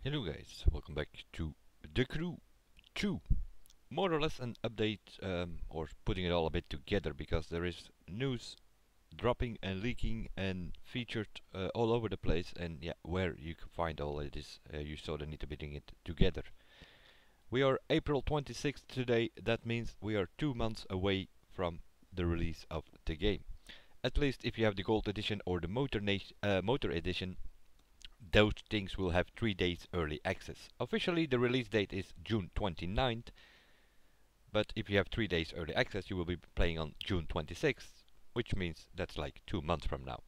Hello guys, welcome back to The Crew 2. More or less an update, or putting it all a bit together, because there is news dropping and leaking and featured all over the place, and yeah, where you can find all it is, you sort of need to be putting it together. We are April 26th today, that means we are 2 months away from the release of the game. At least if you have the Gold Edition or the Motor Edition, those things will have 3 days early access. Officially the release date is June 29th, but if you have 3 days early access you will be playing on June 26th, which means that's like 2 months from now.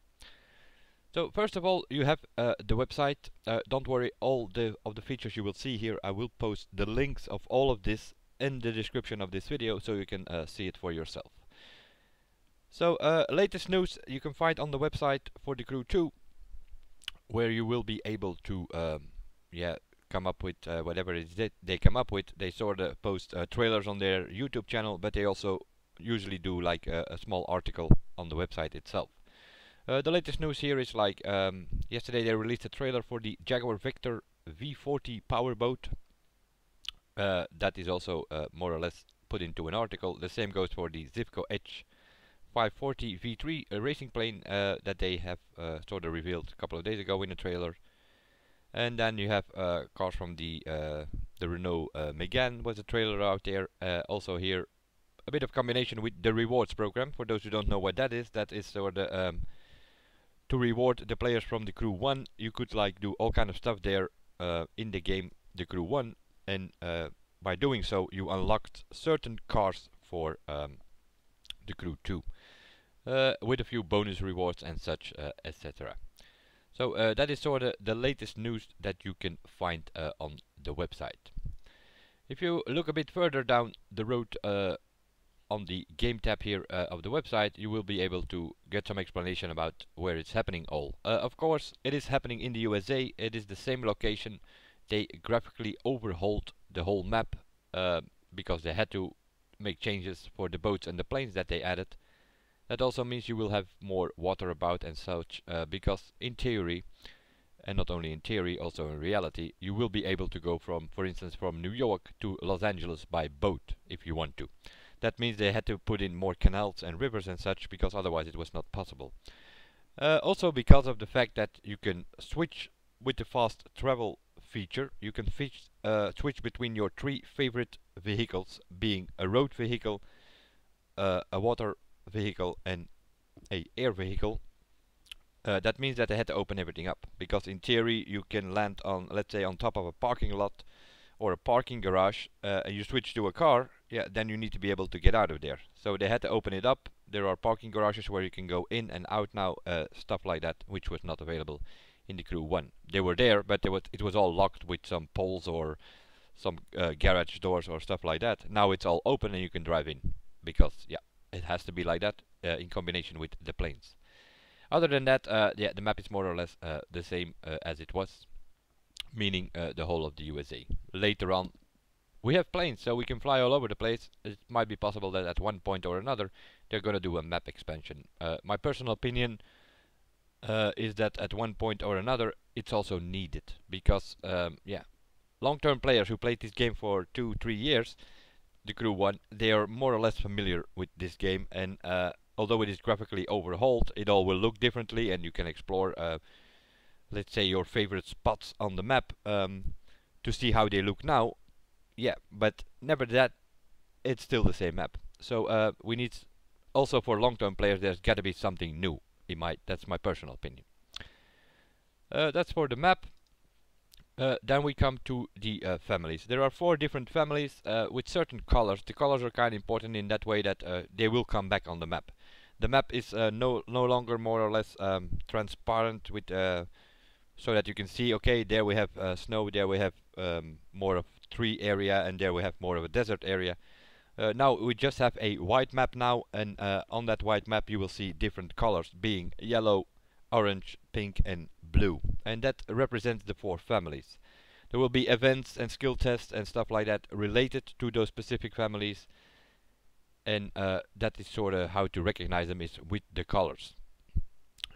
So first of all, you have the website. Don't worry, all of the features you will see here, I will post the links of all of this in the description of this video so you can see it for yourself. So latest news you can find on the website for the Crew 2, where you will be able to come up with whatever it is that they come up with. They sort of post trailers on their YouTube channel, but they also usually do like a small article on the website itself. The latest news here is like yesterday they released a trailer for the Jaguar Victor V40 powerboat. That is also more or less put into an article. The same goes for the Zivco Edge 540 V3 racing plane that they have sort of revealed a couple of days ago in a trailer. And then you have cars from the Renault Megane was a trailer out there. Also here a bit of combination with the rewards program. For those who don't know what that is sort of to reward the players from the Crew 1. You could like do all kind of stuff there in the game, the Crew 1, and by doing so you unlocked certain cars for the Crew 2. With a few bonus rewards and such, etc. So that is sort of the latest news that you can find on the website. If you look a bit further down the road on the game tab here of the website, you will be able to get some explanation about where it's happening all. Of course, it is happening in the USA. It is the same location. They graphically overhauled the whole map because they had to make changes for the boats and the planes that they added. That also means you will have more water about and such, because in theory, and not only in theory, also in reality, you will be able to go from, for instance, from New York to Los Angeles by boat if you want to. That means they had to put in more canals and rivers and such, because otherwise it was not possible. Also because of the fact that you can switch with the fast travel feature, you can switch between your 3 favorite vehicles, being a road vehicle, a water vehicle and a air vehicle. That means that they had to open everything up, because in theory you can land on, let's say, on top of a parking lot or a parking garage, and you switch to a car, yeah, then you need to be able to get out of there. So they had to open it up. There are parking garages where you can go in and out now, stuff like that, which was not available in the Crew 1. They were there, but it was all locked with some poles or some garage doors or stuff like that. Now it's all open and you can drive in, because yeah, it has to be like that in combination with the planes. Other than that, yeah, the map is more or less the same as it was, meaning the whole of the USA. Later on, we have planes, so we can fly all over the place. It might be possible that at one point or another they're gonna do a map expansion. My personal opinion is that at one point or another it's also needed, because yeah, long-term players who played this game for 2-3 years, the Crew 1, they are more or less familiar with this game, and although it is graphically overhauled, it all will look differently, and you can explore, let's say, your favorite spots on the map to see how they look now. Yeah, but never that, it's still the same map. So we need, also for long-term players, there's got to be something new. That's my personal opinion. That's for the map. Then we come to the families. There are 4 different families with certain colors. The colors are kind of important in that way that they will come back on the map. The map is no longer more or less transparent, with so that you can see, okay, there we have snow, there we have more of tree area, and there we have more of a desert area. Now we just have a white map now, and on that white map you will see different colors, being yellow, orange, pink and blue, and that represents the 4 families. There will be events and skill tests and stuff like that related to those specific families, and that is sort of how to recognize them, is with the colors.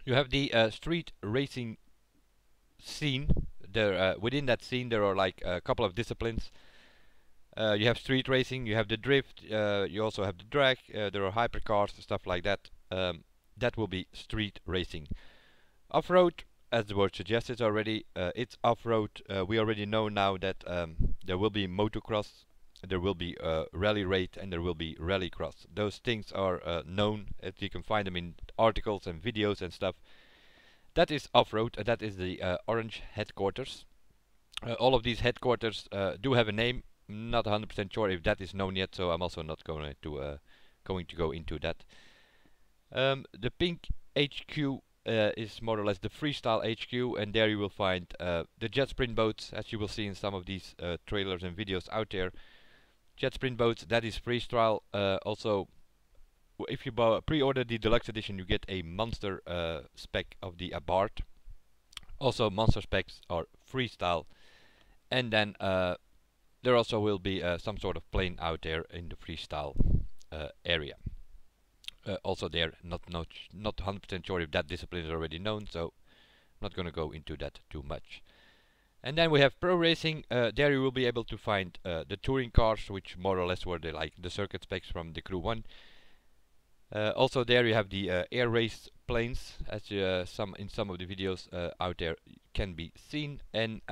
You have the street racing scene, there within that scene there are like a couple of disciplines. You have street racing, you have the drift, you also have the drag, there are hypercars, stuff like that. That will be street racing. Off-road, as the word suggests already, it's off-road. We already know now that there will be motocross, there will be rally raid, and there will be rallycross. Those things are known, as you can find them in articles and videos and stuff. That is off-road, and that is the Orange headquarters. All of these headquarters do have a name. Not 100% sure if that is known yet, so I'm also not going to go into that. The pink HQ is more or less the freestyle HQ, and there you will find the jet sprint boats, as you will see in some of these trailers and videos out there. Jet sprint boats, that is freestyle. Also, if you pre-order the deluxe edition, you get a monster spec of the Abarth. Also, monster specs are freestyle, and then there also will be some sort of plane out there in the freestyle area. Also there, not 100% sure if that discipline is already known, so I'm not going to go into that too much. And then we have pro racing. There you will be able to find the touring cars, which more or less were the circuit specs from the Crew 1. Also there you have the air race planes, as in some of the videos out there can be seen. And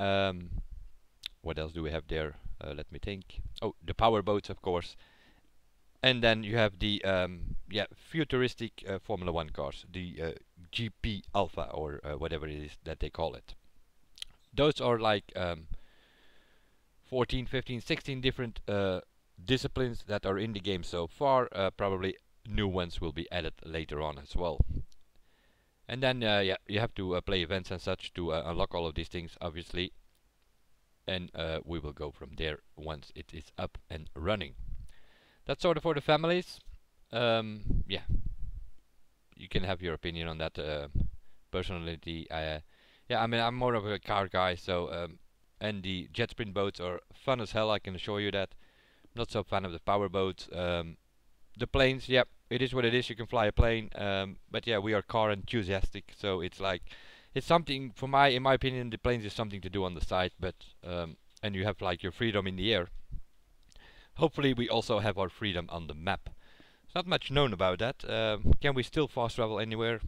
what else do we have there? Let me think. Oh, the power boats, of course. And then you have the futuristic Formula 1 cars, the GP Alpha, or whatever it is that they call it. Those are like 14, 15, 16 different disciplines that are in the game so far. Probably new ones will be added later on as well. And then you have to play events and such to unlock all of these things, obviously. And we will go from there once it is up and running. That's sort of for the families. Yeah, you can have your opinion on that. Personality, yeah, I mean, I'm more of a car guy, so and the jet sprint boats are fun as hell, I can assure you that. Not so fan of the power boats. The planes, yeah, it is what it is. You can fly a plane, but yeah, we are car enthusiastic, so it's like it's something for in my opinion, the planes is something to do on the side, but and you have like your freedom in the air. Hopefully we also have our freedom on the map. There's not much known about that. Can we still fast travel anywhere?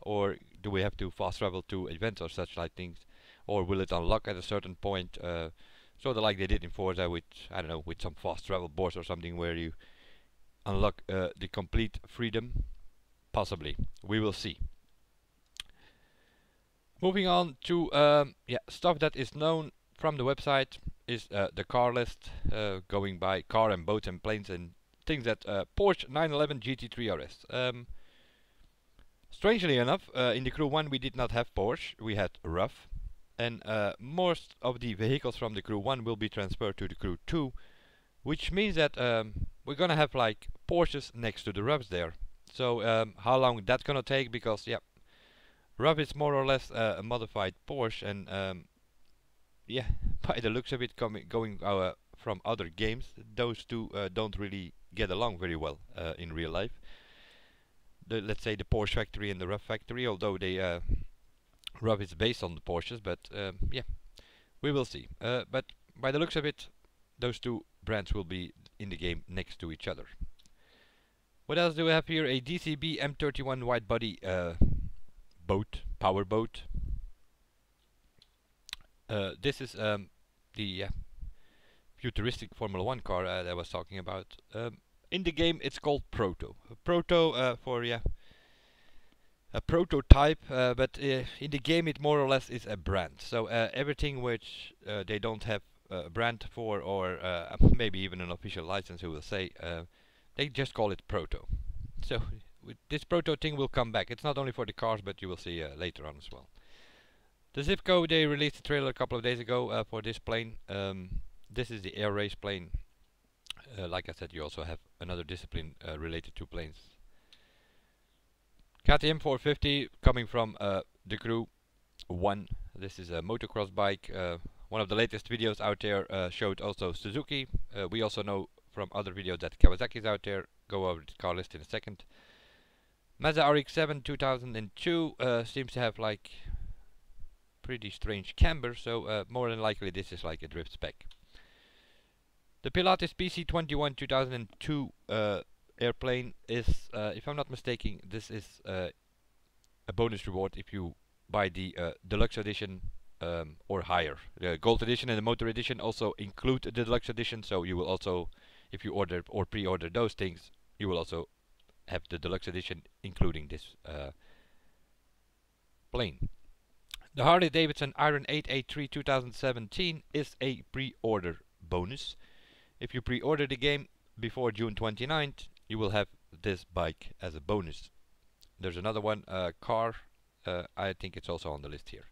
Or do we have to fast travel to events or such like things? Or will it unlock at a certain point? Sort of like they did in Forza with, I don't know, with some fast travel boards or something where you unlock the complete freedom? Possibly. We will see. Moving on to stuff that is known from the website is the car list, going by car and boats and planes and things that Porsche 911 GT3 RS. Strangely enough, in the Crew 1 we did not have Porsche, we had RAV, and most of the vehicles from the Crew 1 will be transferred to the Crew 2, which means that we're gonna have like Porsches next to the RAVs there. So how long that's gonna take, because yeah, RAV is more or less a modified Porsche, and yeah, by the looks of it going from other games, those two don't really get along very well in real life. Let's say the Porsche factory and the RAV factory, although they RAV is based on the Porsches, but yeah, we will see. But by the looks of it, those two brands will be in the game next to each other. What else do we have here? A DCB M31 wide body power boat. This is the futuristic Formula 1 car that I was talking about. In the game it's called Proto. Proto for a prototype, but in the game it more or less is a brand. So everything which they don't have a brand for, or maybe even an official license, who will say, they just call it Proto. So this Proto thing will come back. It's not only for the cars, but you will see later on as well. The Zipco, they released a trailer a couple of days ago for this plane. This is the air race plane. Like I said, you also have another discipline related to planes. KTM 450 coming from the Crew 1. This is a motocross bike. One of the latest videos out there showed also Suzuki. We also know from other videos that Kawasaki is out there. Go over the car list in a second. Mazda RX-7 2002 seems to have like pretty strange camber, so more than likely this is like a drift spec. The Pilatus PC-21 2002 airplane is, if I'm not mistaken, this is a bonus reward if you buy the deluxe edition or higher. The gold edition and the motor edition also include the deluxe edition, so you will also, if you order or pre-order those things, you will also have the deluxe edition including this plane. The Harley Davidson Iron 883 2017 is a pre-order bonus. If you pre-order the game before June 29th, you will have this bike as a bonus. There's another one, car, I think it's also on the list here.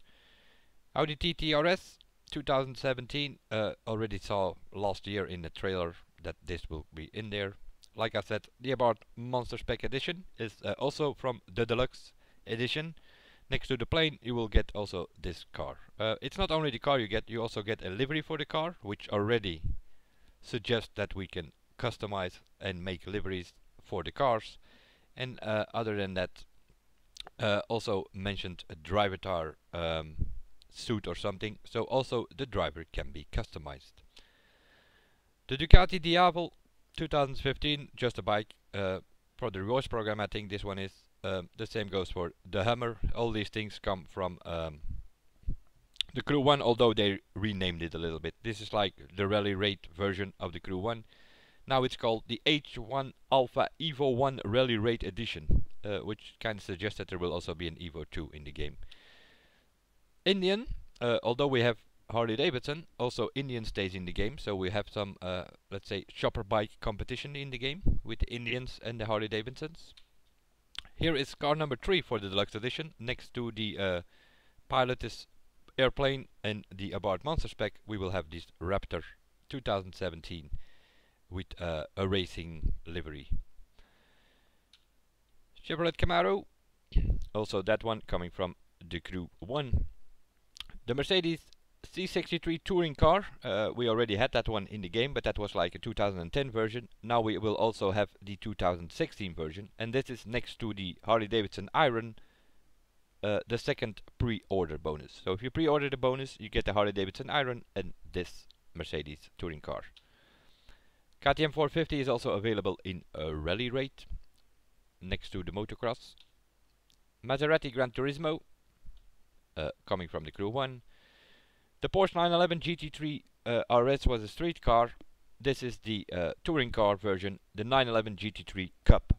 Audi TT RS 2017, already saw last year in the trailer that this will be in there. Like I said, the Abarth Monster Spec Edition is also from the Deluxe Edition. Next to the plane you will get also this car. It's not only the car you get, you also get a livery for the car, which already suggests that we can customize and make liveries for the cars. And other than that, also mentioned a drivatar suit or something, so also the driver can be customized. The Ducati Diavel 2015, just a bike for the rewards program. I think this one is the same goes for the Hummer. All these things come from the Crew 1, although they renamed it a little bit. This is like the rally rate version of the Crew 1. Now it's called the H1 Alpha Evo 1 Rally Rate Edition, which kind of suggests that there will also be an Evo 2 in the game. Indian, although we have Harley Davidson, also Indian stays in the game, so we have some, let's say, shopper bike competition in the game with the Indians and the Harley Davidsons. Here is car number 3 for the Deluxe Edition. Next to the Pilatus airplane and the Abarth Monster Spec, we will have this Raptor 2017 with a racing livery. Chevrolet Camaro, also that one coming from the Crew 1. The Mercedes C63 touring car, we already had that one in the game, but that was like a 2010 version. Now we will also have the 2016 version, and this is next to the Harley Davidson Iron, the second pre-order bonus. So if you pre-order the bonus, you get the Harley Davidson Iron and this Mercedes touring car. KTM 450 is also available in a rally rate next to the motocross. Maserati Gran Turismo, coming from the Crew 1. The Porsche 911 GT3 RS was a street car. This is the touring car version, the 911 GT3 Cup.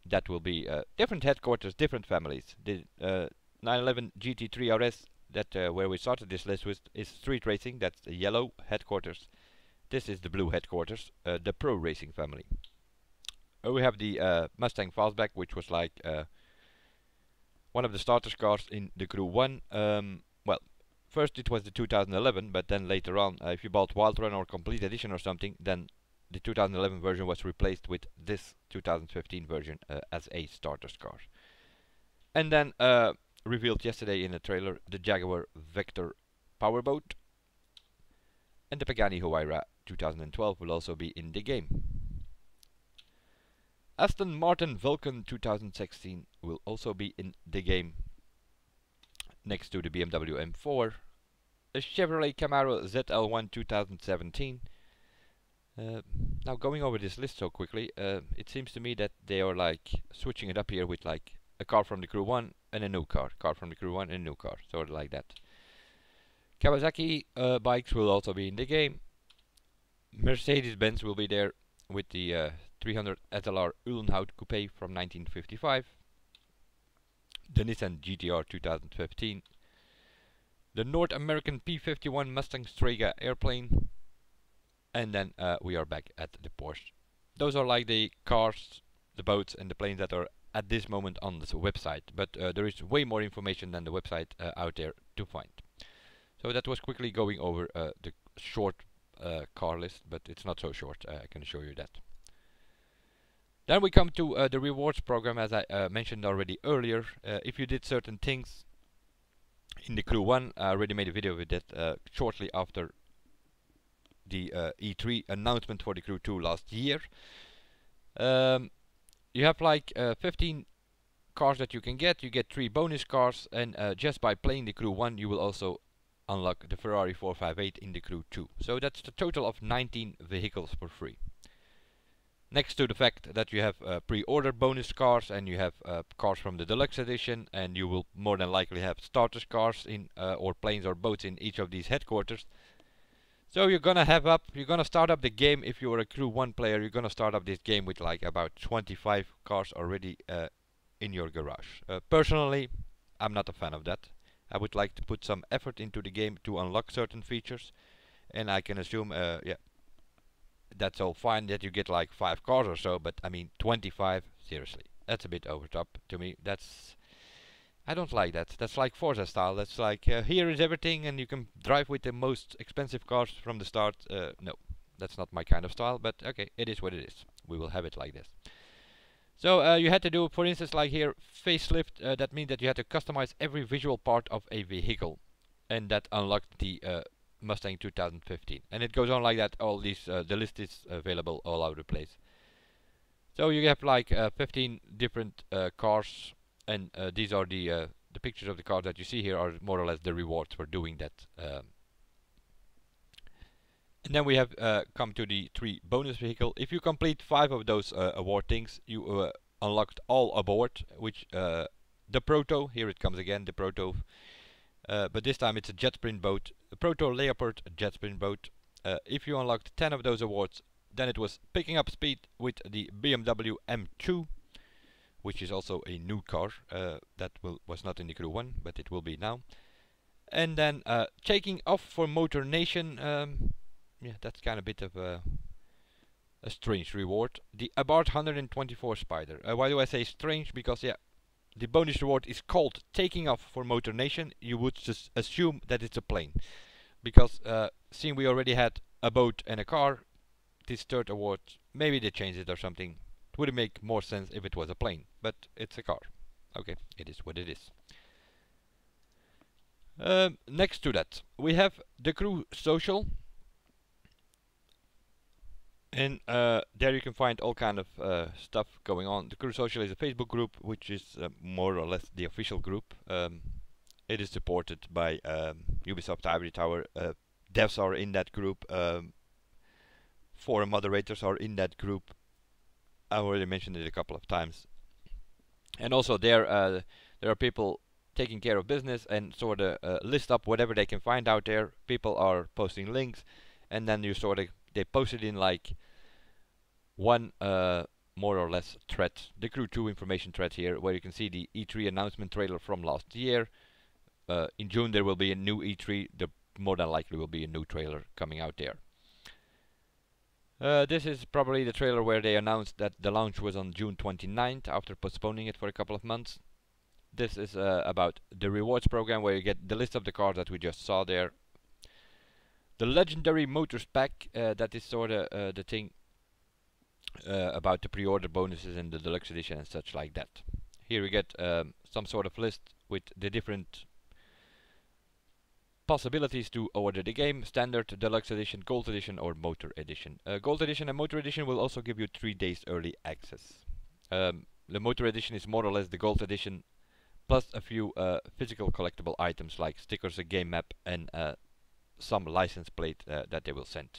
That will be different headquarters, different families. The 911 GT3 RS, that where we started this list with, is street racing. That's the yellow headquarters. This is the blue headquarters, the pro racing family. We have the Mustang Fastback, which was like one of the starter cars in the Crew 1. Well, first it was the 2011, but then later on, if you bought Wild Run or Complete Edition or something, then the 2011 version was replaced with this 2015 version as a starter car. And then revealed yesterday in a trailer, the Jaguar Vector Powerboat. And the Pagani Huayra 2012 will also be in the game. Aston Martin Vulcan 2016 will also be in the game, next to the BMW M4. A Chevrolet Camaro ZL1 2017. Now going over this list so quickly, it seems to me that they are like switching it up here with like a car from the Crew 1 and a new car from the Crew 1 and a new car, sort of like that. Kawasaki bikes will also be in the game. Mercedes-Benz will be there with the 300 SLR Uhlenhaut Coupe from 1955. The Nissan GTR 2015. The North American P51 Mustang Strega airplane. And then we are back at the Porsche. Those are like the cars, the boats and the planes that are at this moment on this website. But there is way more information than the website out there to find. So that was quickly going over the short car list, but it's not so short, I can assure you that. Then we come to the rewards program, as I mentioned already earlier. If you did certain things in the Crew 1, I already made a video with that shortly after the E3 announcement for the Crew 2 last year. You have like 15 cars that you can get. You get 3 bonus cars, and just by playing the Crew 1 you will also unlock the Ferrari 458 in the Crew 2. So that's the total of 19 vehicles for free. Next to the fact that you have pre-order bonus cars, and you have cars from the deluxe edition, and you will more than likely have starters cars in or planes or boats in each of these headquarters. So you're gonna start up the game. If you're a Crew 1 player, you're gonna start up this game with like about 25 cars already in your garage. Personally, I'm not a fan of that. I would like to put some effort into the game to unlock certain features, and I can assume, yeah, that's all fine that you get like 5 cars or so, but I mean 25, seriously, that's a bit over top to me. I don't like that. That's like Forza style. That's like here is everything and you can drive with the most expensive cars from the start. No, that's not my kind of style, but okay, it is what it is. We will have it like this. So you had to do, for instance, like here, facelift. That means that you had to customize every visual part of a vehicle, and that unlocked the Mustang 2015. And it goes on like that. All these, the list is available all over the place. So you have like 15 different cars, and these are the pictures of the cars that you see here are more or less the rewards for doing that. And then we have come to the 3 bonus vehicle. If you complete 5 of those award things, you unlocked all aboard, which the Proto, here it comes again, the Proto, but this time it's a jet sprint boat, a Proto Leopard jet sprint boat. If you unlocked 10 of those awards, then it was picking up speed with the BMW M2, which is also a new car that was not in the Crew 1, but it will be now. And then taking off for Motor Nation. Yeah, that's kind of a bit of a strange reward. The Abarth 124 Spider. Why do I say strange? Because yeah, the bonus reward is called taking off for Motor Nation. You would just assume that it's a plane, because seeing we already had a boat and a car, this third award, maybe they changed it or something. It would make more sense if it was a plane, but it's a car. Okay, it is what it is. Next to that, we have the Crew Social. And there you can find all kind of stuff going on. The Crew Social is a Facebook group, which is more or less the official group. It is supported by Ubisoft Ivory Tower. Devs are in that group. Forum moderators are in that group. I already mentioned it a couple of times. And also there are people taking care of business and sort of list up whatever they can find out there. People are posting links, and then you sort of they post it in like one more or less thread, the Crew 2 information thread here, where you can see the E3 announcement trailer from last year. In June there will be a new E3. There more than likely will be a new trailer coming out there. This is probably the trailer where they announced that the launch was on June 29th after postponing it for a couple of months. This is about the rewards program, where you get the list of the cars that we just saw there. The Legendary Motors Pack, that is sort of the thing about the pre-order bonuses in the deluxe edition and such like that. Here we get some sort of list with the different possibilities to order the game: standard, deluxe edition, gold edition, or motor edition. Gold edition and motor edition will also give you 3 days early access. The motor edition is more or less the gold edition, plus a few physical collectible items like stickers, a game map, and some license plate that they will send.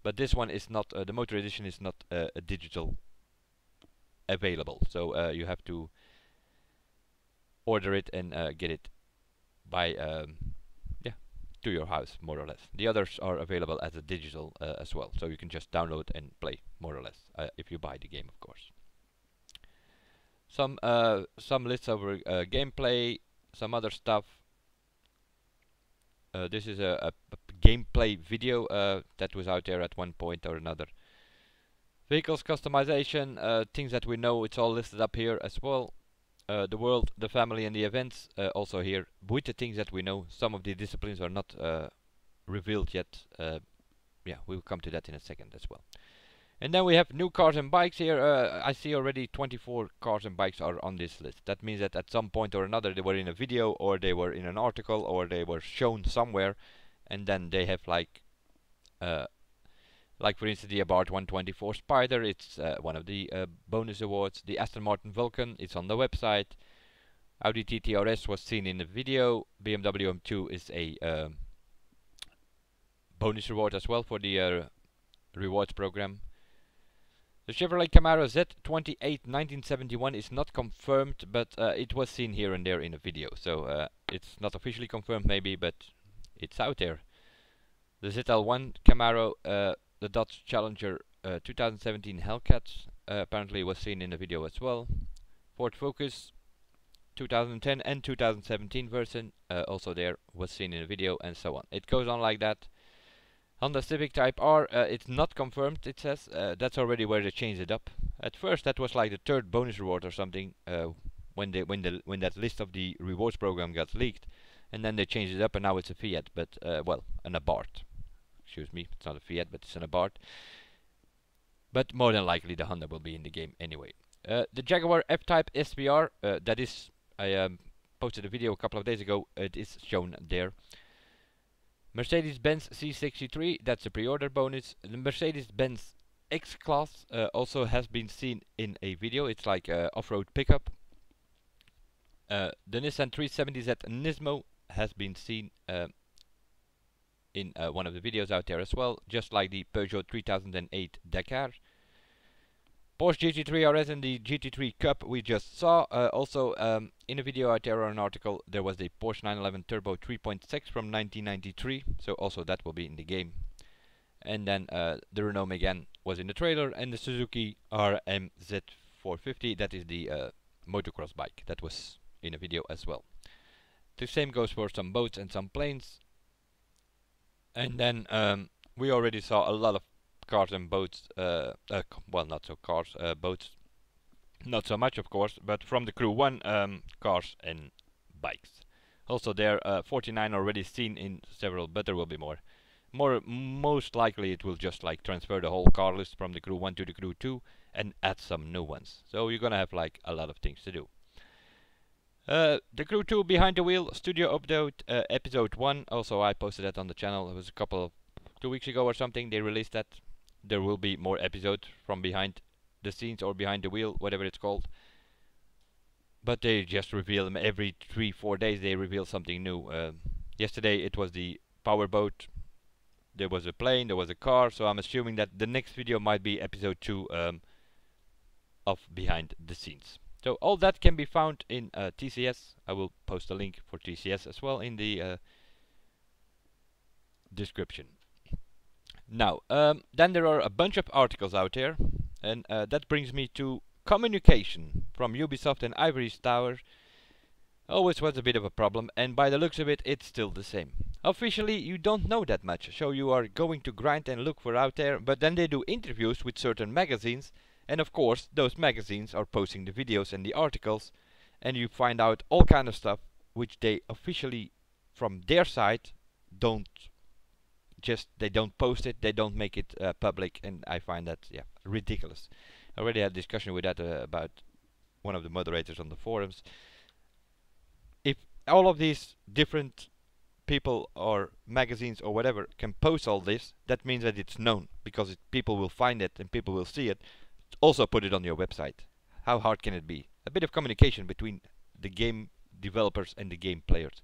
But this one is not, the motor edition is not a digital available, so you have to order it and get it by to your house, more or less. The others are available as a digital as well, so you can just download and play, more or less, if you buy the game, of course. Some lists over gameplay, some other stuff. This is a gameplay video that was out there at one point or another. Vehicles customization, things that we know, it's all listed up here as well. The world, the family, and the events also here with the things that we know. Some of the disciplines are not revealed yet. Yeah, we'll come to that in a second as well. And then we have new cars and bikes here. I see already 24 cars and bikes are on this list. That means that at some point or another they were in a video, or they were in an article, or they were shown somewhere, and then they have like for instance the Abarth 124 Spider. It's one of the bonus awards. The Aston Martin Vulcan, it's on the website. Audi TT RS was seen in the video. BMW M2 is a bonus reward as well for the rewards program. The Chevrolet Camaro Z28 1971 is not confirmed, but it was seen here and there in a video. So it's not officially confirmed maybe, but it's out there. The ZL1 Camaro, the Dodge Challenger 2017 Hellcat apparently was seen in the video as well. Ford Focus 2010 and 2017 version also there was seen in the video, and so on. It goes on like that. Honda Civic Type R, it's not confirmed, it says. That's already where they changed it up. At first that was like the third bonus reward or something when that list of the rewards program got leaked, and then they changed it up and now it's a Fiat, but well, an Abarth. Excuse me, it's not a Fiat, but it's an Abarth. But more than likely the Honda will be in the game anyway. The Jaguar F-Type SVR, that is, I posted a video a couple of days ago, it is shown there. Mercedes-Benz C63, that's a pre-order bonus. The Mercedes-Benz X-Class also has been seen in a video. It's like an off-road pickup. The Nissan 370Z Nismo has been seen in one of the videos out there as well, just like the Peugeot 3008 Dakar. Porsche GT3 RS and the GT3 Cup we just saw. Also in a video out there or an article, there was the Porsche 911 Turbo 3.6 from 1993, so also that will be in the game. And then the Renault Megane was in the trailer, and the Suzuki RMZ450, that is the motocross bike, that was in a video as well. The same goes for some boats and some planes. And then we already saw a lot of cars and boats, well, not so cars, boats, not so much of course, but from the Crew 1 cars and bikes. Also there 49 already seen in several, but there will be more. Most likely it will just like transfer the whole car list from the Crew 1 to the Crew 2 and add some new ones. So you're gonna have like a lot of things to do. The Crew 2 Behind the Wheel Studio Update Episode 1, also I posted that on the channel. It was a couple of 2 weeks ago or something, they released that. There will be more episodes from behind the scenes or behind the wheel, whatever it's called. But they just reveal them every 3-4 days. They reveal something new. Yesterday it was the powerboat. There was a plane. There was a car. So I'm assuming that the next video might be episode 2 of behind the scenes. So all that can be found in TCS. I will post a link for TCS as well in the description. Now, then there are a bunch of articles out there, and that brings me to communication from Ubisoft and Ivory Tower. Always was a bit of a problem, and by the looks of it, it's still the same. Officially, you don't know that much, so you are going to grind and look for out there, but then they do interviews with certain magazines, and of course, those magazines are posting the videos and the articles, and you find out all kind of stuff, which they officially, from their side, they don't post it, they don't make it public, and I find that, yeah, ridiculous. I already had a discussion with that about one of the moderators on the forums. If all of these different people or magazines or whatever can post all this, that means that it's known, because people will find it and people will see it. Also put it on your website. How hard can it be? A bit of communication between the game developers and the game players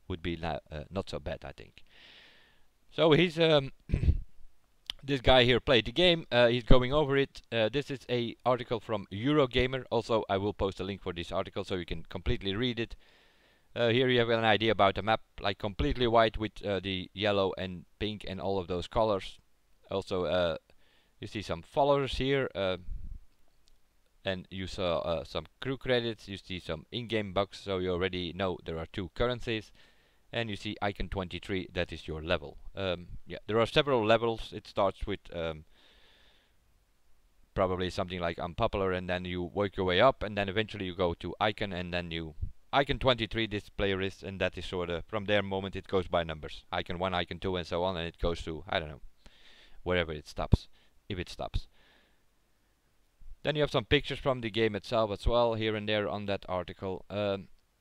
would be not so bad, I think. So he's this guy here played the game. He's going over it. This is a article from Eurogamer. Also, I will post a link for this article so you can completely read it. Here you have an idea about the map, like completely white with the yellow and pink and all of those colors. Also, you see some followers here, and you saw some crew credits. You see some in-game bugs, so you already know there are 2 currencies. And you see icon 23, that is your level. Yeah, there are several levels. It starts with probably something like unpopular, and then you work your way up, and then eventually you go to icon, and then you icon 23 this player is, and that is sort of from their moment it goes by numbers. Icon 1, icon 2, and so on, and it goes to, I don't know, wherever it stops, if it stops. Then you have some pictures from the game itself as well, here and there on that article.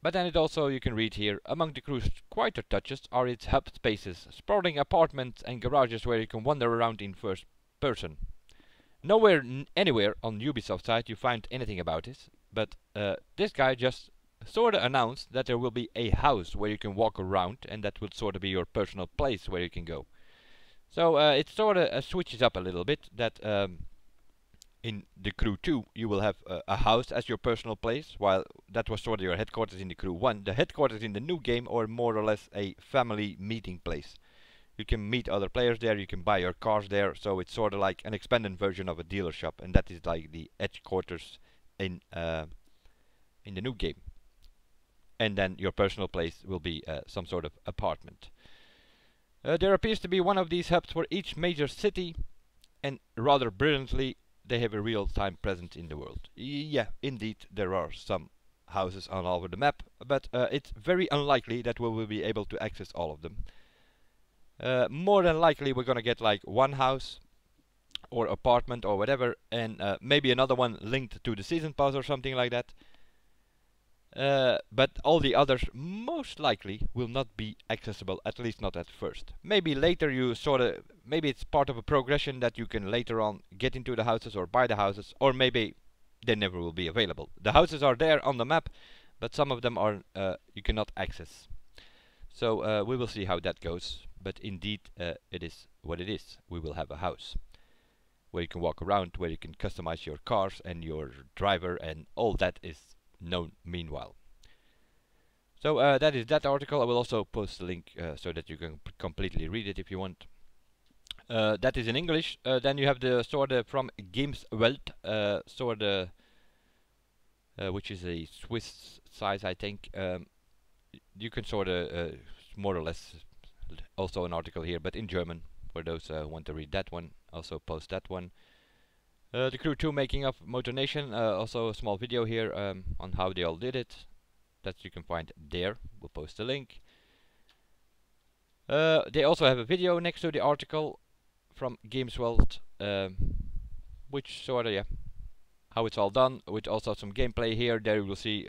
But then it also, you can read here, among the crew's quieter touches are its hub spaces, sprawling apartments and garages where you can wander around in first person. Nowhere anywhere on Ubisoft side you find anything about this, but this guy just sort of announced that there will be a house where you can walk around, and that will sort of be your personal place where you can go. So it sort of switches up a little bit. That in the Crew 2 you will have a house as your personal place, while that was sort of your headquarters in the Crew 1. The headquarters in the new game are more or less a family meeting place. You can meet other players there, you can buy your cars there, so it's sort of like an expanded version of a dealership, and that is like the headquarters in the new game. And then your personal place will be some sort of apartment. There appears to be one of these hubs for each major city, and rather brilliantly, they have a real-time presence in the world. Yeah, indeed, there are some houses all over the map, but it's very unlikely that we will be able to access all of them. More than likely, we're gonna get like one house or apartment or whatever, and maybe another one linked to the season pass or something like that. But all the others most likely will not be accessible, at least not at first. Maybe later you maybe it's part of a progression that you can later on get into the houses or buy the houses, or maybe they never will be available. The houses are there on the map, but some of them are you cannot access. So we will see how that goes, but indeed it is what it is. We will have a house where you can walk around, where you can customize your cars and your driver, and all that is known meanwhile. So that is that article. I will also post the link so that you can completely read it if you want. That is in English. Then you have the sort of from Gameswelt, sort of, which is a Swiss size, I think. You can sort of more or less also an article here, but in German for those who want to read that one. Also post that one. The Crew 2 making of Motor Nation, also a small video here on how they all did it, that you can find there. We'll post the link. They also have a video next to the article from Gameswelt, which sort of, yeah, how it's all done, with also some gameplay here. There you will see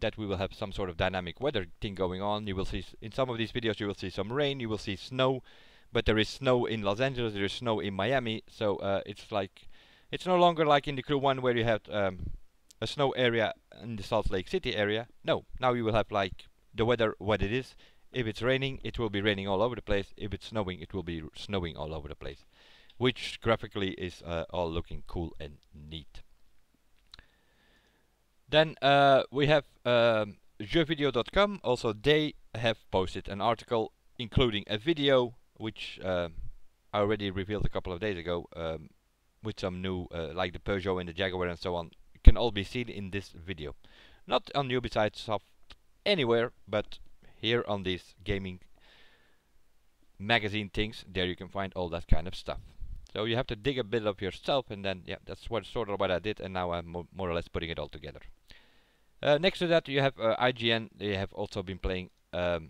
that we will have some sort of dynamic weather thing going on. You will see in some of these videos you will see some rain, you will see snow, but there is snow in Los Angeles, there is snow in Miami, so it's like, it's no longer like in the Crew 1 where you had a snow area in the Salt Lake City area. No, now you will have like the weather what it is. If it's raining, it will be raining all over the place. If it's snowing, it will be snowing all over the place. Which graphically is all looking cool and neat. Then we have jeuxvideo.com. Also they have posted an article including a video which I already revealed a couple of days ago, with some new, like the Peugeot and the Jaguar and so on, can all be seen in this video. Not on Ubisoft Soft anywhere, but here on these gaming magazine things, there you can find all that kind of stuff. So you have to dig a bit of yourself, and then, yeah, that's sort of what I did, and now I'm more or less putting it all together. Next to that you have IGN. They have also been playing a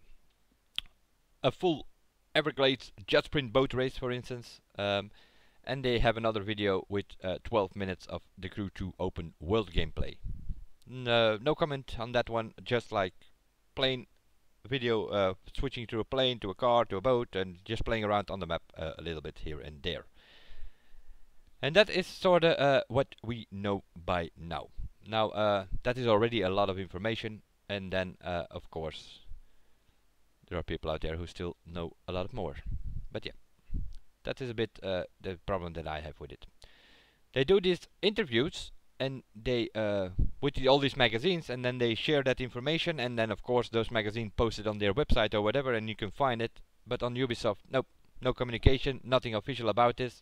full Everglades jet sprint boat race, for instance. And they have another video with 12 minutes of the Crew 2 open world gameplay. No comment on that one, just like plain video, switching to a plane, to a car, to a boat, and just playing around on the map a little bit here and there. And that is sort of what we know by now. Now, that is already a lot of information, and then, of course, there are people out there who still know a lot more. But yeah. That is a bit the problem that I have with it. They do these interviews, and they with all these magazines, and then they share that information, and then of course those magazines post it on their website or whatever, and you can find it. But on Ubisoft, nope, no communication, nothing official about this.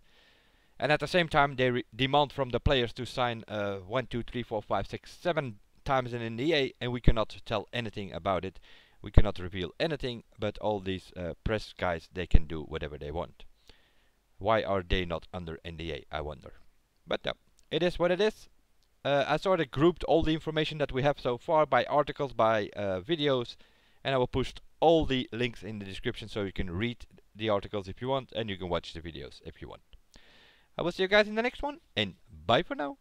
And at the same time, they demand from the players to sign 1, 2, 3, 4, 5, 6, 7 times an NDA, and we cannot tell anything about it. We cannot reveal anything, but all these press guys, they can do whatever they want. Why are they not under NDA, I wonder. But no, it is what it is. I sort of grouped all the information that we have so far by articles, by videos, and I will post all the links in the description so you can read the articles if you want, and you can watch the videos if you want. I will see you guys in the next one, and bye for now.